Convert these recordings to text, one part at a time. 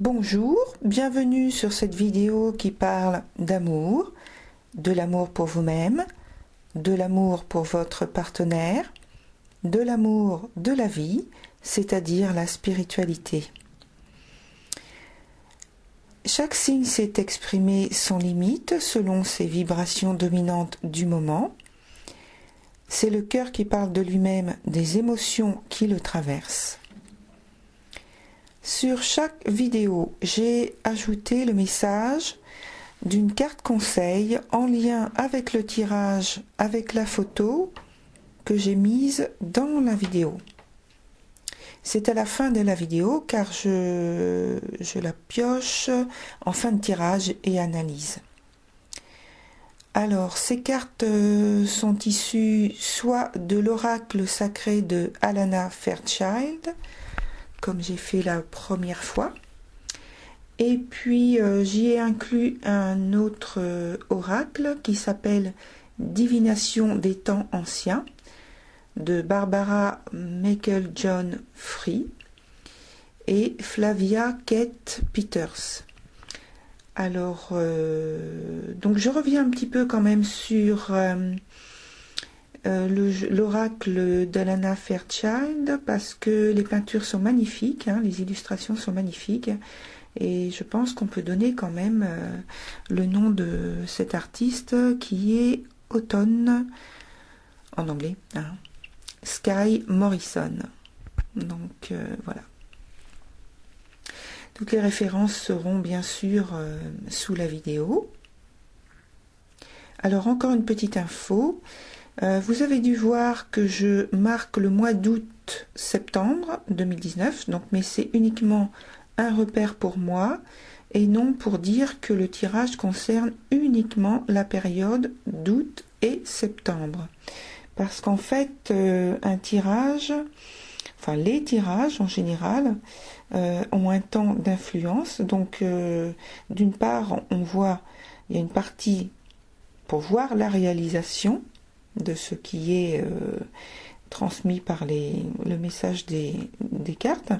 Bonjour, bienvenue sur cette vidéo qui parle d'amour, de l'amour pour vous-même, de l'amour pour votre partenaire, de l'amour de la vie, c'est-à-dire la spiritualité. Chaque signe sait exprimer son limite selon ses vibrations dominantes du moment. C'est le cœur qui parle de lui-même, des émotions qui le traversent. Sur chaque vidéo, j'ai ajouté le message d'une carte conseil en lien avec le tirage, avec la photo que j'ai mise dans la vidéo. C'est à la fin de la vidéo car je la pioche en fin de tirage et analyse. Alors, ces cartes sont issues soit de l'oracle sacré de Alana Fairchild, comme j'ai fait la première fois, et puis j'y ai inclus un autre oracle qui s'appelle Divination des temps anciens de Barbara Meikle-John Free et Flavia Kate Peters. Alors, donc je reviens un petit peu quand même sur l'oracle d'Alana Fairchild parce que les peintures sont magnifiques, hein, les illustrations sont magnifiques et je pense qu'on peut donner quand même le nom de cet artiste qui est Autumn en anglais, hein, Sky Morrison. Donc voilà. Toutes les références seront bien sûr sous la vidéo. Alors encore une petite info. Vous avez dû voir que je marque le mois d'août-septembre 2019, donc, mais c'est uniquement un repère pour moi et non pour dire que le tirage concerne uniquement la période d'août et septembre. Parce qu'en fait, un tirage, enfin les tirages en général, ont un temps d'influence. Donc d'une part, on voit, il y a une partie pour voir la réalisation de ce qui est transmis par le message des cartes.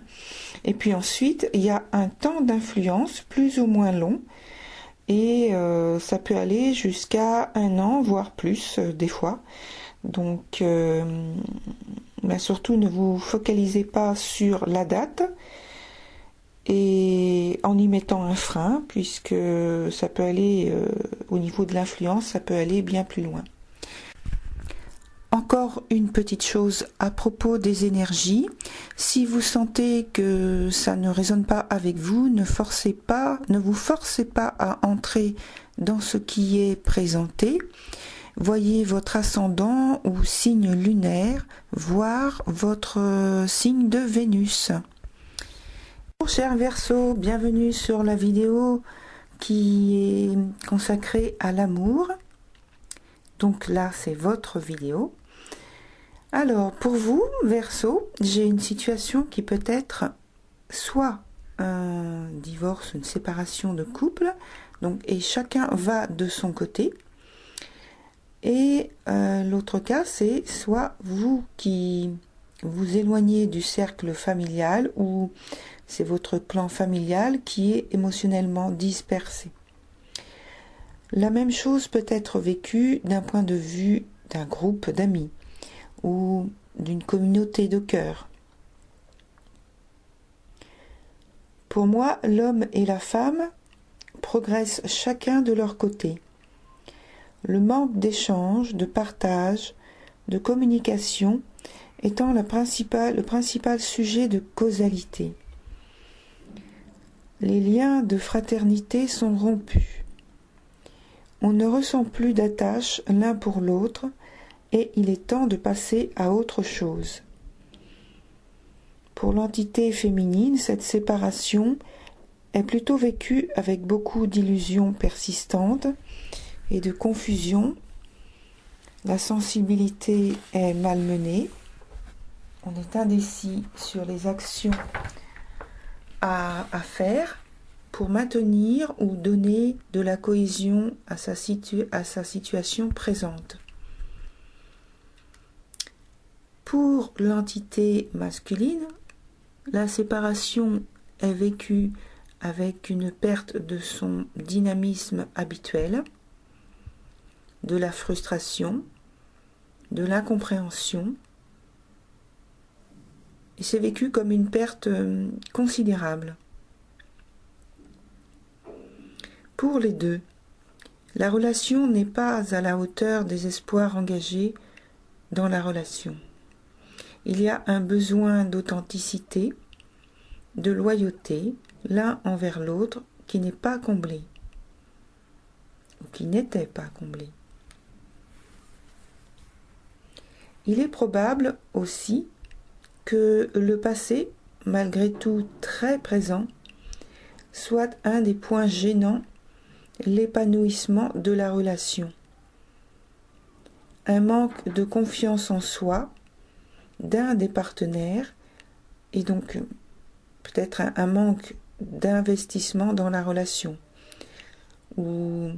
Et puis ensuite, il y a un temps d'influence plus ou moins long et ça peut aller jusqu'à 1 an, voire plus des fois. Donc, surtout ne vous focalisez pas sur la date et en y mettant un frein, puisque ça peut aller, au niveau de l'influence, ça peut aller bien plus loin. Encore une petite chose à propos des énergies. Si vous sentez que ça ne résonne pas avec vous, ne vous forcez pas à entrer dans ce qui est présenté. Voyez votre ascendant ou signe lunaire, voire votre signe de Vénus. Bonjour chers Verseaux, bienvenue sur la vidéo qui est consacrée à l'amour. Donc là, c'est votre vidéo. Alors, pour vous, Verseau, j'ai une situation qui peut être soit un divorce, une séparation de couple, donc, et chacun va de son côté. Et l'autre cas, c'est soit vous qui vous éloignez du cercle familial ou c'est votre clan familial qui est émotionnellement dispersé. La même chose peut être vécue d'un point de vue d'un groupe d'amis ou d'une communauté de cœur. Pour moi, l'homme et la femme progressent chacun de leur côté. Le manque d'échange, de partage, de communication étant le principal sujet de causalité. Les liens de fraternité sont rompus. On ne ressent plus d'attache l'un pour l'autre et il est temps de passer à autre chose. Pour l'entité féminine, cette séparation est plutôt vécue avec beaucoup d'illusions persistantes et de confusion. La sensibilité est malmenée. On est indécis sur les actions à faire pour maintenir ou donner de la cohésion à sa situation présente. Pour l'entité masculine, la séparation est vécue avec une perte de son dynamisme habituel, de la frustration, de l'incompréhension. Et c'est vécu comme une perte considérable. Pour les deux, la relation n'est pas à la hauteur des espoirs engagés dans la relation. Il y a un besoin d'authenticité, de loyauté, l'un envers l'autre, qui n'est pas comblé, ou qui n'était pas comblé. Il est probable aussi que le passé, malgré tout très présent, soit un des points gênants l'épanouissement de la relation. Un manque de confiance en soi d'un des partenaires et donc peut-être un manque d'investissement dans la relation ou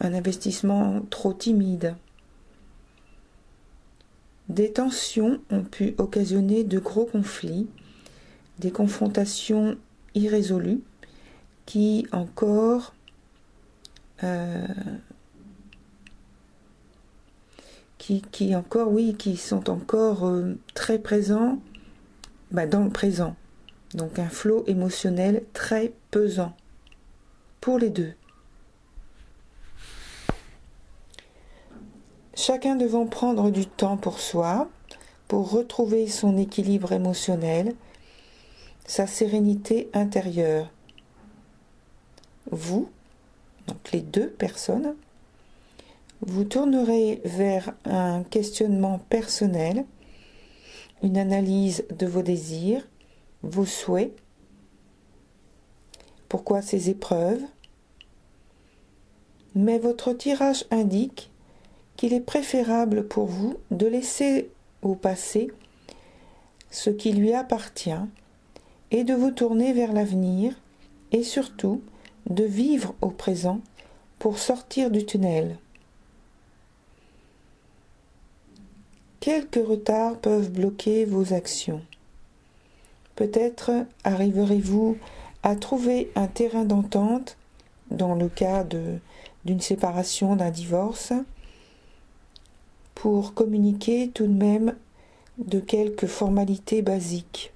un investissement trop timide. Des tensions ont pu occasionner de gros conflits, des confrontations irrésolues qui encore qui sont encore très présents dans le présent. Donc un flot émotionnel très pesant pour les deux. Chacun devant prendre du temps pour soi, pour retrouver son équilibre émotionnel, sa sérénité intérieure. Vous, donc les deux personnes, vous tournerez vers un questionnement personnel, une analyse de vos désirs, vos souhaits, pourquoi ces épreuves, mais votre tirage indique qu'il est préférable pour vous de laisser au passé ce qui lui appartient et de vous tourner vers l'avenir et surtout de vivre au présent pour sortir du tunnel. Quelques retards peuvent bloquer vos actions. Peut-être arriverez-vous à trouver un terrain d'entente dans le cas d'une séparation, d'un divorce, pour communiquer tout de même de quelques formalités basiques.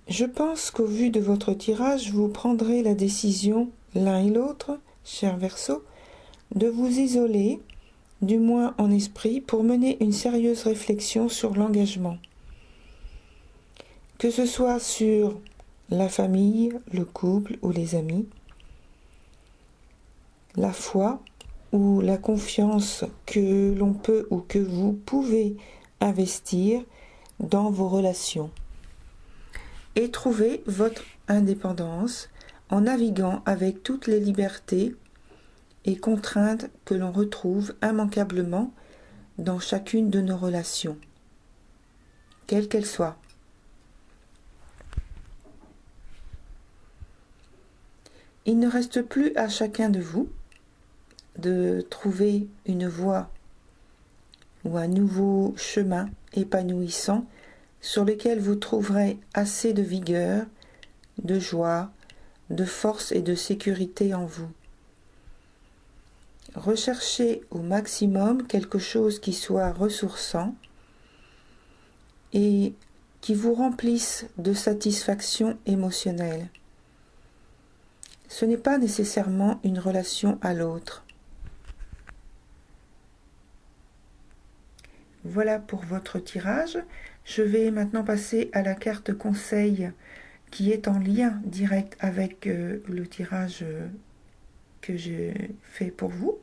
Je pense qu'au vu de votre tirage, vous prendrez la décision, l'un et l'autre, cher Verseau, de vous isoler, du moins en esprit, pour mener une sérieuse réflexion sur l'engagement. Que ce soit sur la famille, le couple ou les amis, la foi ou la confiance que l'on peut ou que vous pouvez investir dans vos relations. Et trouver votre indépendance en naviguant avec toutes les libertés et contraintes que l'on retrouve immanquablement dans chacune de nos relations, quelles qu'elles soient. Il ne reste plus à chacun de vous de trouver une voie ou un nouveau chemin épanouissant sur lequel vous trouverez assez de vigueur, de joie, de force et de sécurité en vous. Recherchez au maximum quelque chose qui soit ressourçant et qui vous remplisse de satisfaction émotionnelle. Ce n'est pas nécessairement une relation à l'autre. Voilà pour votre tirage. Je vais maintenant passer à la carte conseil qui est en lien direct avec le tirage que j'ai fait pour vous.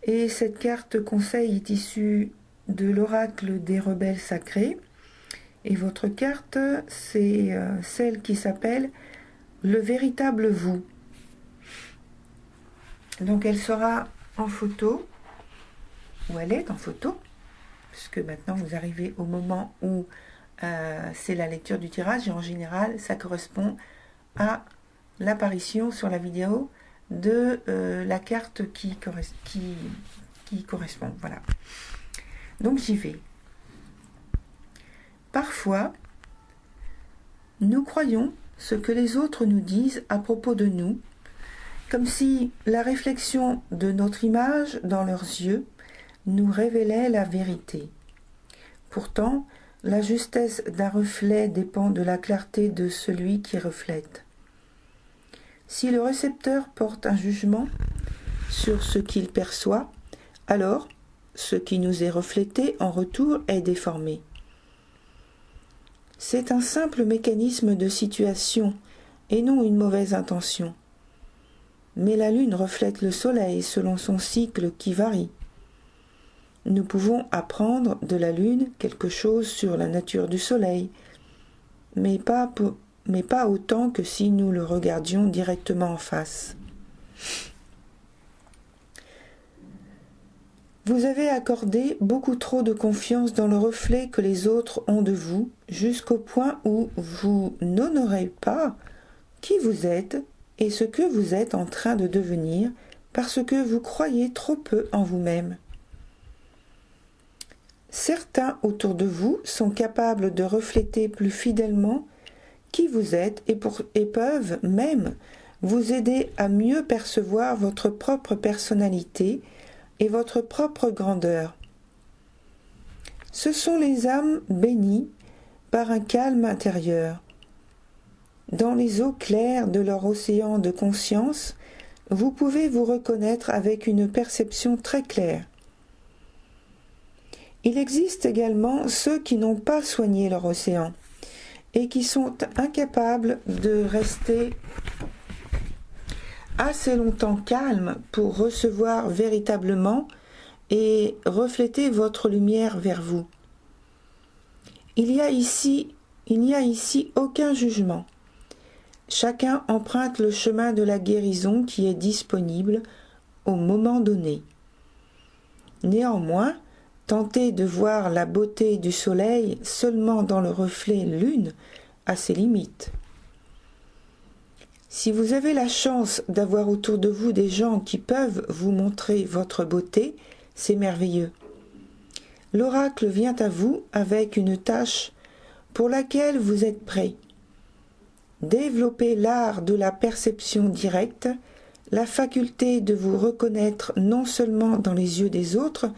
Et cette carte conseil est issue de l'oracle des rebelles sacrés. Et votre carte, c'est celle qui s'appelle le véritable vous. Donc elle sera en photo, ou elle est en photo, puisque maintenant vous arrivez au moment où c'est la lecture du tirage, et en général ça correspond à l'apparition sur la vidéo de la carte qui correspond. Voilà. Donc j'y vais. Parfois, nous croyons ce que les autres nous disent à propos de nous, comme si la réflexion de notre image dans leurs yeux nous révélait la vérité. Pourtant, la justesse d'un reflet dépend de la clarté de celui qui reflète. Si le récepteur porte un jugement sur ce qu'il perçoit, alors ce qui nous est reflété en retour est déformé. C'est un simple mécanisme de situation et non une mauvaise intention. Mais la lune reflète le soleil selon son cycle qui varie. Nous pouvons apprendre de la lune quelque chose sur la nature du soleil, mais pas autant que si nous le regardions directement en face. Vous avez accordé beaucoup trop de confiance dans le reflet que les autres ont de vous, jusqu'au point où vous n'honorez pas qui vous êtes et ce que vous êtes en train de devenir, parce que vous croyez trop peu en vous-même. Certains autour de vous sont capables de refléter plus fidèlement qui vous êtes et peuvent même vous aider à mieux percevoir votre propre personnalité et votre propre grandeur. Ce sont les âmes bénies par un calme intérieur. Dans les eaux claires de leur océan de conscience, vous pouvez vous reconnaître avec une perception très claire. Il existe également ceux qui n'ont pas soigné leur océan et qui sont incapables de rester assez longtemps calmes pour recevoir véritablement et refléter votre lumière vers vous. Il n'y a ici aucun jugement. Chacun emprunte le chemin de la guérison qui est disponible au moment donné. Néanmoins, tenter de voir la beauté du soleil seulement dans le reflet lune a ses limites. Si vous avez la chance d'avoir autour de vous des gens qui peuvent vous montrer votre beauté, c'est merveilleux. L'oracle vient à vous avec une tâche pour laquelle vous êtes prêt. Développez l'art de la perception directe, la faculté de vous reconnaître non seulement dans les yeux des autres,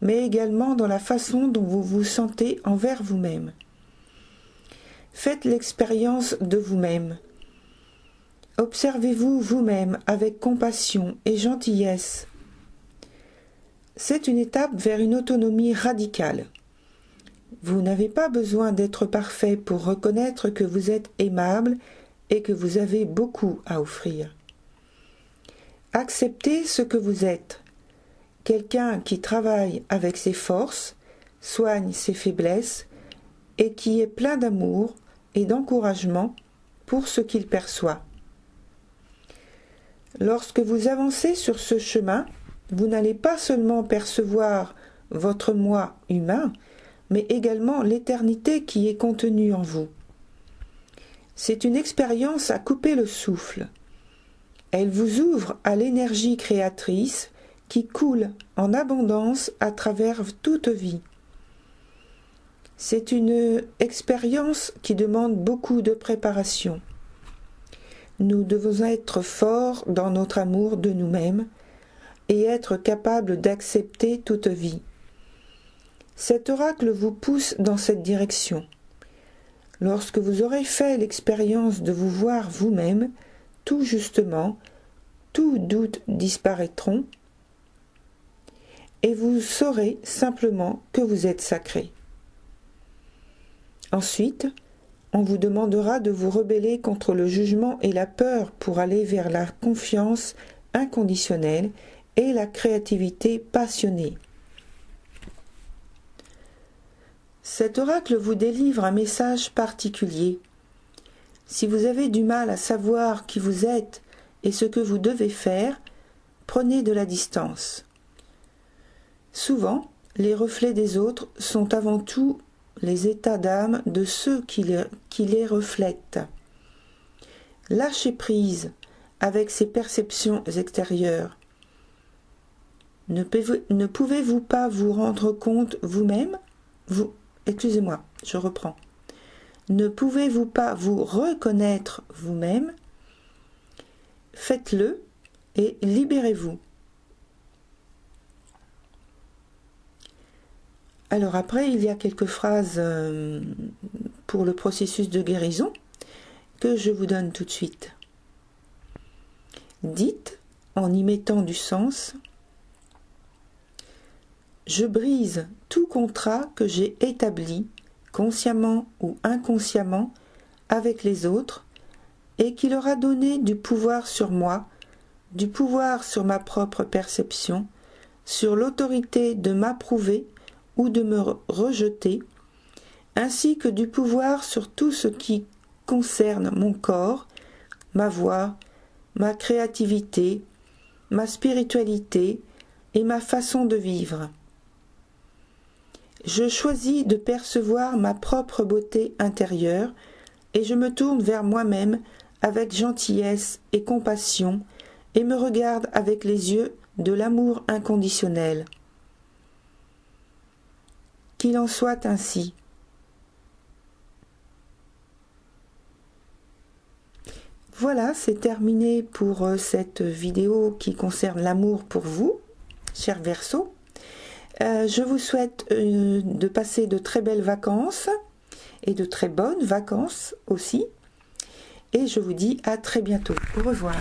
mais également dans la façon dont vous vous sentez envers vous-même. Faites l'expérience de vous-même. Observez-vous vous-même avec compassion et gentillesse. C'est une étape vers une autonomie radicale. Vous n'avez pas besoin d'être parfait pour reconnaître que vous êtes aimable et que vous avez beaucoup à offrir. Acceptez ce que vous êtes. Quelqu'un qui travaille avec ses forces, soigne ses faiblesses et qui est plein d'amour et d'encouragement pour ce qu'il perçoit. Lorsque vous avancez sur ce chemin, vous n'allez pas seulement percevoir votre moi humain, mais également l'éternité qui est contenue en vous. C'est une expérience à couper le souffle. Elle vous ouvre à l'énergie créatrice qui coule en abondance à travers toute vie. C'est une expérience qui demande beaucoup de préparation. Nous devons être forts dans notre amour de nous-mêmes et être capables d'accepter toute vie. Cet oracle vous pousse dans cette direction. Lorsque vous aurez fait l'expérience de vous voir vous-même, tout justement, tous doutes disparaîtront et vous saurez simplement que vous êtes sacré. Ensuite, on vous demandera de vous rebeller contre le jugement et la peur pour aller vers la confiance inconditionnelle et la créativité passionnée. Cet oracle vous délivre un message particulier. Si vous avez du mal à savoir qui vous êtes et ce que vous devez faire, prenez de la distance. Souvent, les reflets des autres sont avant tout les états d'âme de ceux qui les reflètent. Lâchez prise avec ces perceptions extérieures. Ne pouvez-vous pas vous rendre compte vous-même excusez-moi, je reprends. Ne pouvez-vous pas vous reconnaître vous-même? Faites-le et libérez-vous. Alors après, il y a quelques phrases pour le processus de guérison que je vous donne tout de suite. Dites, en y mettant du sens, « Je brise tout contrat que j'ai établi, consciemment ou inconsciemment, avec les autres, et qui leur a donné du pouvoir sur moi, du pouvoir sur ma propre perception, sur l'autorité de m'approuver ou de me rejeter, ainsi que du pouvoir sur tout ce qui concerne mon corps, ma voix, ma créativité, ma spiritualité et ma façon de vivre. Je choisis de percevoir ma propre beauté intérieure et je me tourne vers moi-même avec gentillesse et compassion et me regarde avec les yeux de l'amour inconditionnel. Qu'il en soit ainsi. Voilà, c'est terminé pour cette vidéo qui concerne l'amour pour vous, chers Verseaux. Je vous souhaite de passer de très belles vacances et de très bonnes vacances aussi. Et je vous dis à très bientôt. Au revoir.